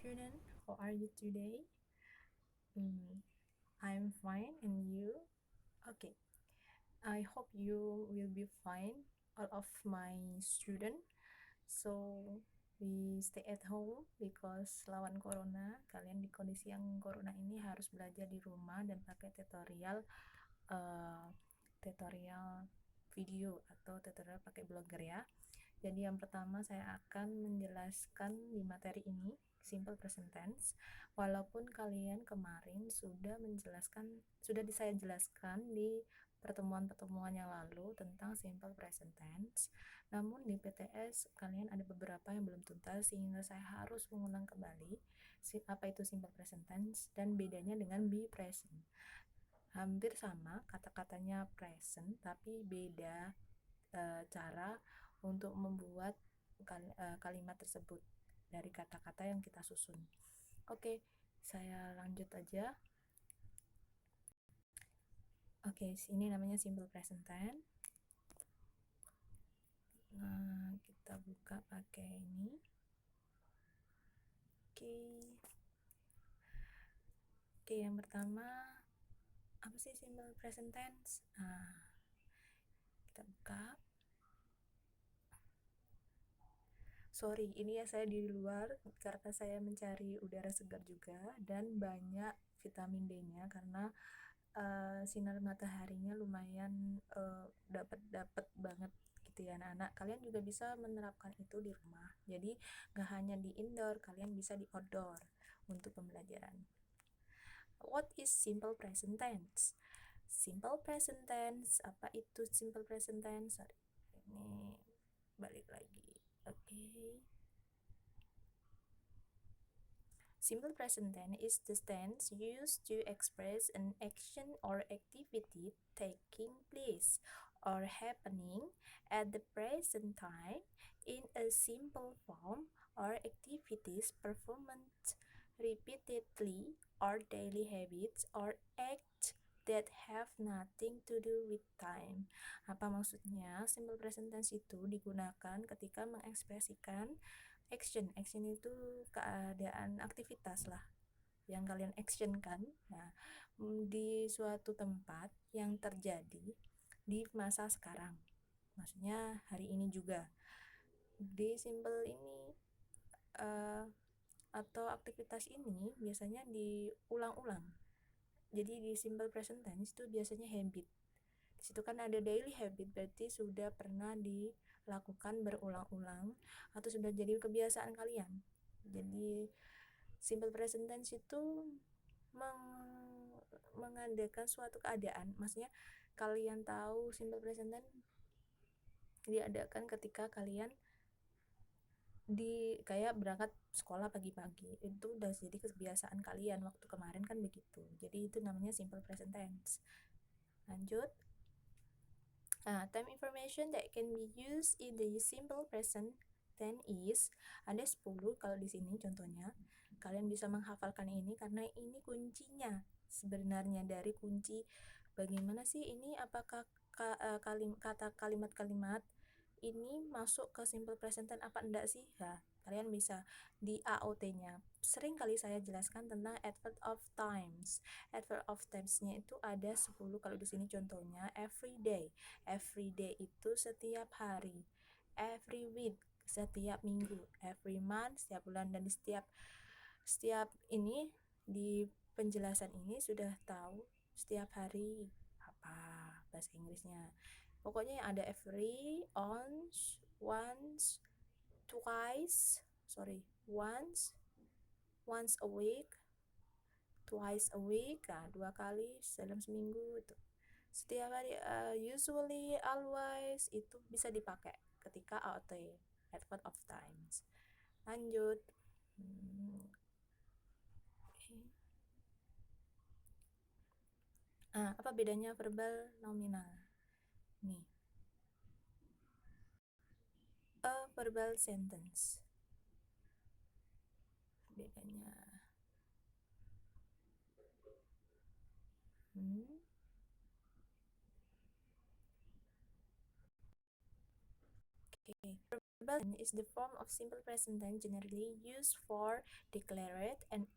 student. How are you today? I'm fine, and you? Okay. I hope you will be fine, all of my student. So we stay at home because lawan corona. Kalian di kondisi yang corona ini harus belajar di rumah dan pakai uh, tutorial video atau tutorial pakai blogger ya. Jadi yang pertama saya akan menjelaskan di materi ini simple present tense. Walaupun kalian kemarin sudah saya jelaskan di pertemuan-pertemuan yang lalu tentang simple present tense. Namun di PTS kalian ada beberapa yang belum tuntas sehingga saya harus mengulang kembali apa itu simple present tense dan bedanya dengan be present. Hampir sama kata-katanya present tapi beda cara untuk membuat kalimat tersebut dari kata-kata yang kita susun. Oke, saya lanjut aja. Oke, ini namanya simple present tense. Nah, kita buka pakai ini. Oke, yang pertama apa sih simple present tense? Nah, kita buka. Sorry, ini ya saya di luar karena saya mencari udara segar juga dan banyak vitamin D-nya karena sinar mataharinya lumayan dapat banget gitu ya anak-anak. Kalian juga bisa menerapkan itu di rumah. Jadi gak hanya di indoor, kalian bisa di outdoor untuk pembelajaran. What is simple present tense? Simple present tense, apa itu simple present tense? Sorry, ini balik lagi. Okay. Simple present tense is the tense used to express an action or activity taking place or happening at the present time in a simple form, or activities performed repeatedly, or daily habits or acts that have nothing to do with time. Apa maksudnya? Simple present tense itu digunakan ketika mengekspresikan action itu keadaan aktivitas lah yang kalian actionkan di suatu tempat yang terjadi di masa sekarang, maksudnya hari ini juga. Di simple ini atau aktivitas ini biasanya diulang-ulang. Jadi di simple present tense itu biasanya habit. Di situ kan ada daily habit, berarti sudah pernah dilakukan berulang-ulang atau sudah jadi kebiasaan kalian. Jadi simple present tense itu mengadakan suatu keadaan. Maksudnya kalian tahu simple present tense diadakan ketika kalian kayak berangkat sekolah pagi-pagi, itu udah jadi kebiasaan kalian waktu kemarin kan begitu. Jadi itu namanya simple present tense. Lanjut. Time information that can be used in the simple present tense is ada 10 kalau di sini contohnya. Kalian bisa menghafalkan ini karena ini kuncinya sebenarnya dari kunci bagaimana sih ini, apakah kata kalimat-kalimat ini masuk ke simple present tense apa enggak sih? Nah, kalian bisa di AOT-nya. Sering kali saya jelaskan tentang adverb of times. Adverb of times-nya itu ada 10 kalau di sini contohnya every day. Every day itu setiap hari. Every week setiap minggu. Every month setiap bulan, dan setiap ini di penjelasan ini sudah tahu setiap hari apa bahasa Inggrisnya. Pokoknya yang ada every, once, once a week, twice a week, 2 kali dalam seminggu itu. Setiap hari, usually, always, itu bisa dipakai ketika AOT, adverb of times. Lanjut. Apa bedanya verbal nominal? Nih. A verbal sentence. Bedanya. Okay. Simple is the form of simple present tense generally used for declared an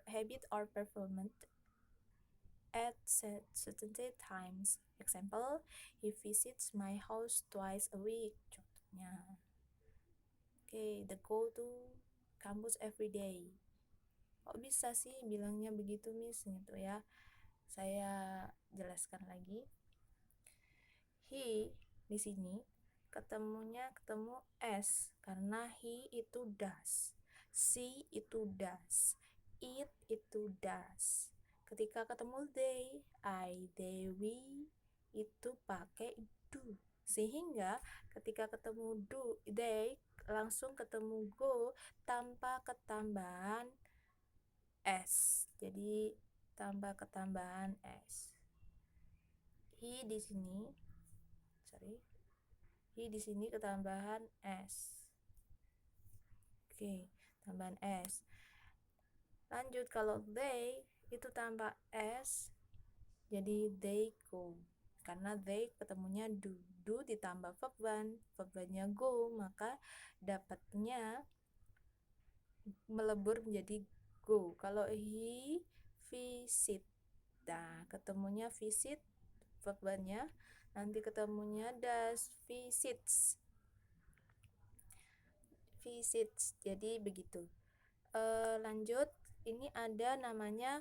habit or performance at certain times. Example, he visits my house twice a week. Contohnya. Oke, the go to kampus every day. Kok bisa sih bilangnya begitu, Miss? Gitu ya. Saya jelaskan lagi. He di sini ketemu s karena he itu does, she itu does, it itu does. Ketika ketemu they, I, they, we itu pakai do. Sehingga ketika ketemu they langsung ketemu go tanpa ketambahan s. Jadi tanpa ketambahan s. He di sini ketambahan s. Oke, tambahan s. Lanjut, kalau they itu tanpa s, jadi they go. Karena they ketemunya do ditambah verb one-nya go, maka dapatnya melebur menjadi go. Kalau he visit, nah ketemunya visit verb one-nya, nanti ketemunya does, visits. Jadi begitu. Lanjut, ini ada namanya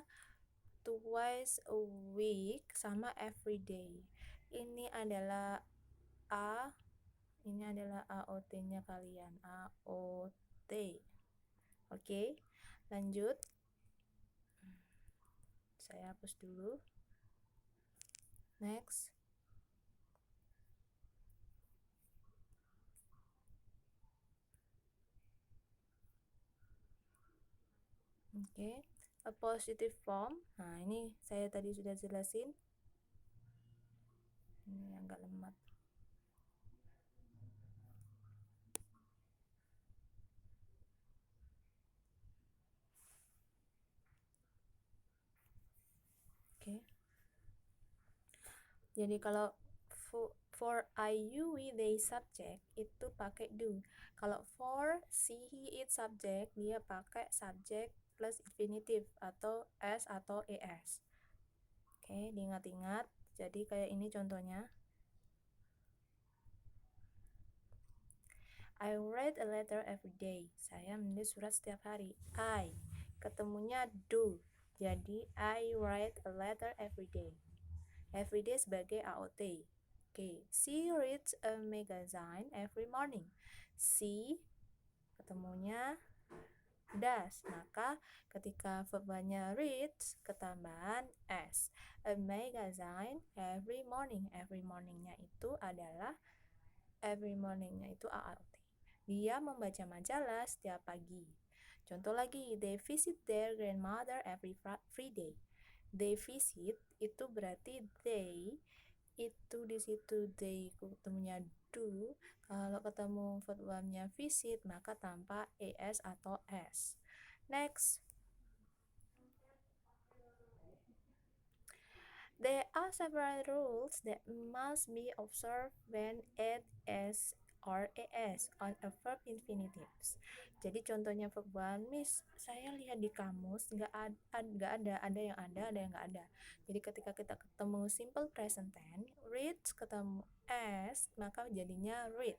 twice a week sama every day. Ini adalah AOT-nya kalian, AOT. Oke, lanjut. Saya hapus dulu. Next. Oke, a positive form. Nah, ini saya tadi sudah jelasin. Ini agak lemot. Oke. Jadi kalau for I, you, we, they subject itu pakai do. Kalau for she, he, it subject, dia pakai subject plus infinitive atau s atau es. Oke, diingat-ingat. Jadi kayak ini contohnya. I read a letter every day. Saya menulis surat setiap hari. I ketemunya do. Jadi I write a letter every day. Every day sebagai AOT. Oke, she reads a magazine every morning. She ketemunya does, maka ketika verbnya reads ketambahan s. A magazine every morning. Every morningnya itu adalah AOT. Dia membaca majalah setiap pagi. Contoh lagi, they visit their grandmother every Friday. They visit itu berarti they itu di situ they ketemunya do. Kalau ketemu verb one-nya visit maka tanpa es atau s. Next, there are several rules that must be observed when add s or as on a verb infinitives. Jadi contohnya verb one, Miss, saya lihat di kamus nggak ada yang ada yang nggak ada. Jadi ketika kita ketemu simple present tense, read ketemu s, maka jadinya read,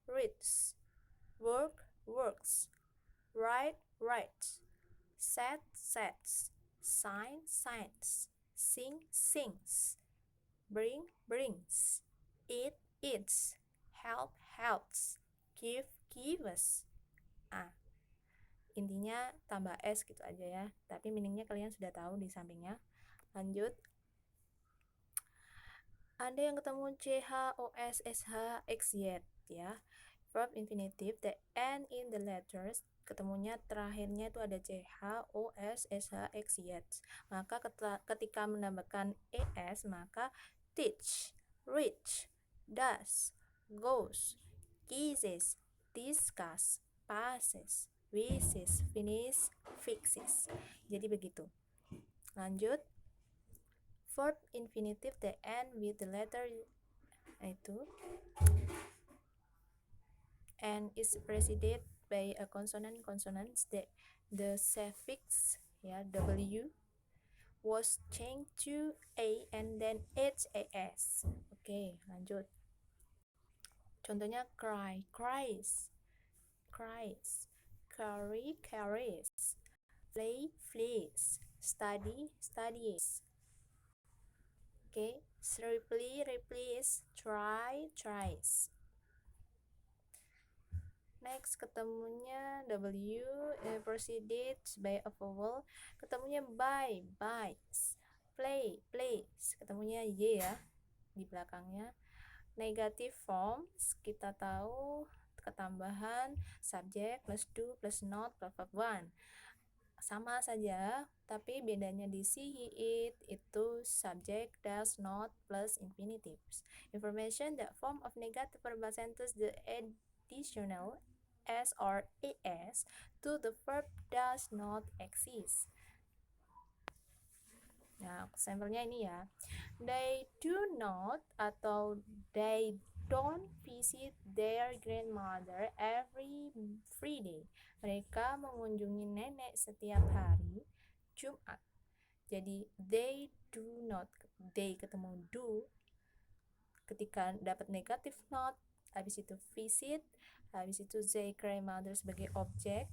reads, work, works, write, writes, sets, signs, sing, sings, bring, brings, eat, eats, helps, gives. Intinya tambah s gitu aja ya, tapi meaningnya kalian sudah tahu di sampingnya. Lanjut, ada yang ketemu chos, ya, verb infinitive that end in the letters, ketemunya terakhirnya itu ada chos, maka ketika menambahkan es maka teach, reach, does, goes, kisses, discuss, passes, wishes, finish, fixes. Jadi begitu. Lanjut, verb infinitive that end with the letter itu and is preceded by a consonant that the suffix ya w was changed to a and then has. Oke, lanjut. Contohnya cry, cries, cries, carry, carries, play, flees, study, studies. Oke, reply, replies, try, tries. Next, ketemunya W preceded by a vowel. Ketemunya by, buys. Play, plays. Ketemunya Y ya di belakangnya. Negative forms, kita tahu ketambahan subject plus do plus not plus verb one. Sama saja, tapi bedanya di she, he, it itu subject does not plus infinitives. Information that form of negative verbal sentence the additional s or as to the verb does not exist. Nah, sampelnya ini ya. They do not atau they don't visit their grandmother every Friday. Mereka mengunjungi nenek setiap hari Jumat. Jadi they do not, they ketemu do ketika dapat negatif not, habis itu visit, habis itu they grandmother sebagai objek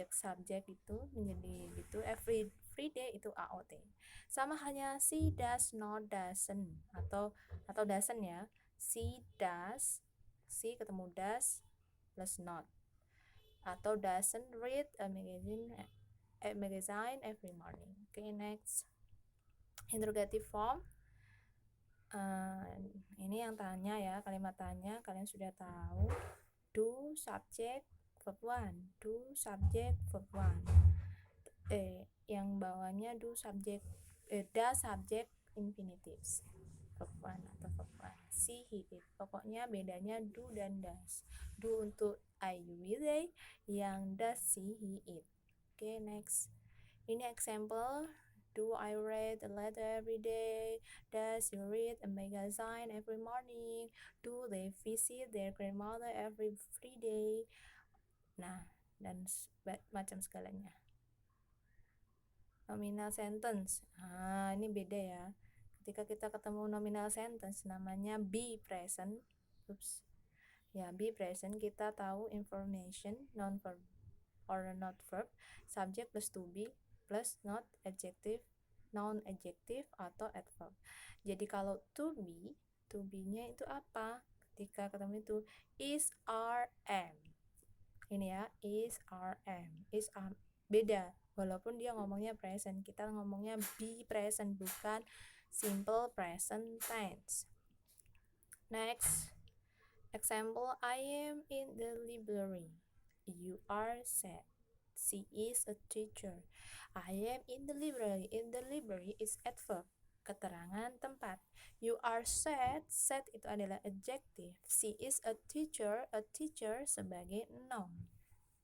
subjek itu menjadi gitu every day itu AOT. Sama hanya she does not doesn't atau doesn't ya. She does, she ketemu does plus not, atau doesn't read a magazine every morning. Okay, next. Interrogative form. Ini yang tanya ya, kalimat tanya kalian sudah tahu. Do subject verb one, do subject verb one. Yang bawahnya do subject, does subject infinitives verb one atau verb one. She, he, it. Pokoknya bedanya do dan does. Do untuk I, you, we, they. Yang does she, he, it. Okay, next. Ini example. Do I read a letter every day? Does you read a magazine every morning? Do they visit their grandmother every Friday? Nah, dan macam segalanya. Nominal sentence. Ini beda ya. Ketika kita ketemu nominal sentence, namanya be present. Ya, be present, kita tahu information, non-verb or not verb, subject plus to be plus not adjective, noun adjective atau adverb. Jadi kalau to be-nya itu apa? Ketika ketemu itu is, are, am. Ini ya, is, are, am. Is, are, beda. Walaupun dia ngomongnya present, kita ngomongnya be present, bukan simple present tense. Next, example, I am in the library. You are sad. She is a teacher. I am in the library. In the library is adverb, keterangan tempat. You are sad. Sad itu adalah adjective. She is a teacher. A teacher sebagai noun.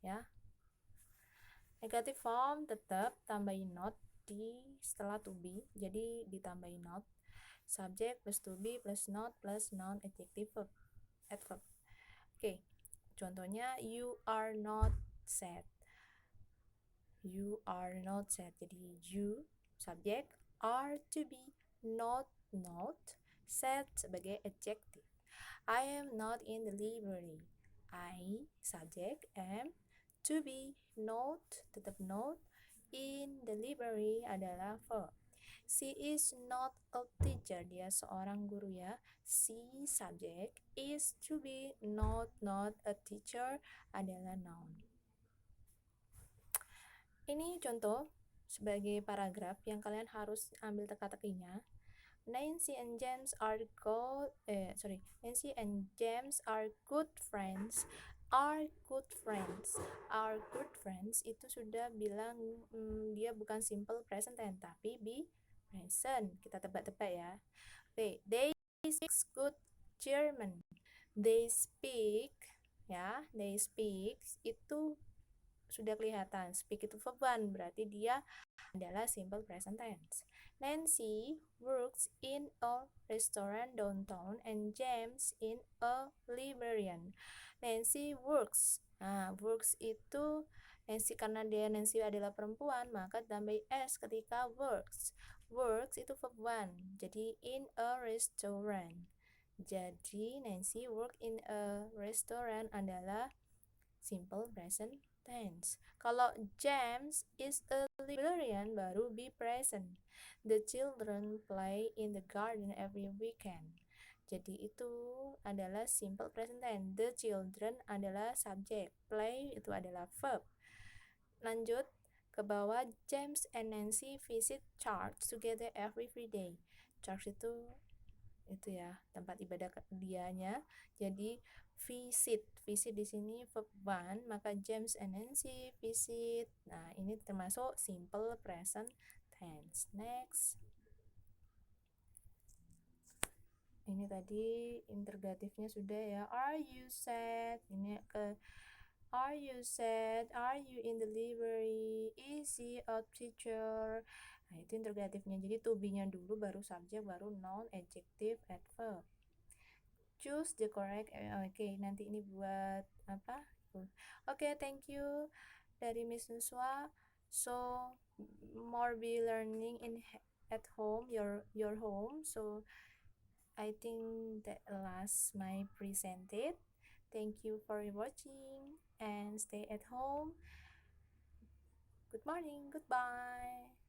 Ya. Negative form tetap tambahin not di setelah to be. Jadi ditambahin not. Subject plus to be plus not plus noun adjective verb. Adverb. Oke. Contohnya you are not sad. You are not sad. Jadi you subjek, are to be, not sad sebagai adjective. I am not in the library. I subjek, am to be, not tetap not, in the library adalah verb. She is not a teacher. Dia seorang guru ya. She subjek, is to be, not a teacher adalah noun. Ini contoh sebagai paragraf yang kalian harus ambil teka-tekinya. Nancy and James are Nancy and James are good friends. Are good friends. Are good friends itu sudah bilang dia bukan simple present tense tapi be present. Kita tebak-tebak ya. Oke, they speak good German. They speak itu sudah kelihatan. Speak itu verb one, berarti dia adalah simple present tense. Nancy works in a restaurant downtown and James in a librarian. Nancy works. Nah, works itu Nancy, karena dia Nancy adalah perempuan, maka tambah s ketika works. Works itu verb one. Jadi in a restaurant. Jadi Nancy work in a restaurant adalah simple present tense. Kalau James is a librarian baru be present. The children play in the garden every weekend. Jadi itu adalah simple present tense. The children adalah subjek. Play itu adalah verb. Lanjut ke bawah, James and Nancy visit church together every Friday. Church itu ya tempat ibadah dianya. Jadi visit di sini verb one, maka James and Nancy visit. Nah, ini termasuk simple present tense. Next, ini tadi interrogatifnya sudah ya. Are you sad? Ini ke Are you sad? Are you in the library? Is he a teacher? Nah, itu interrogatifnya. Jadi to be-nya dulu, baru subjek, baru noun, adjective, adverb. Choose the correct. Oke, nanti ini buat apa? Oke, thank you dari Miss Nuswa. So more be learning in at home, your home. So I think that last my presented. Thank you for watching and stay at home. Good morning. Goodbye.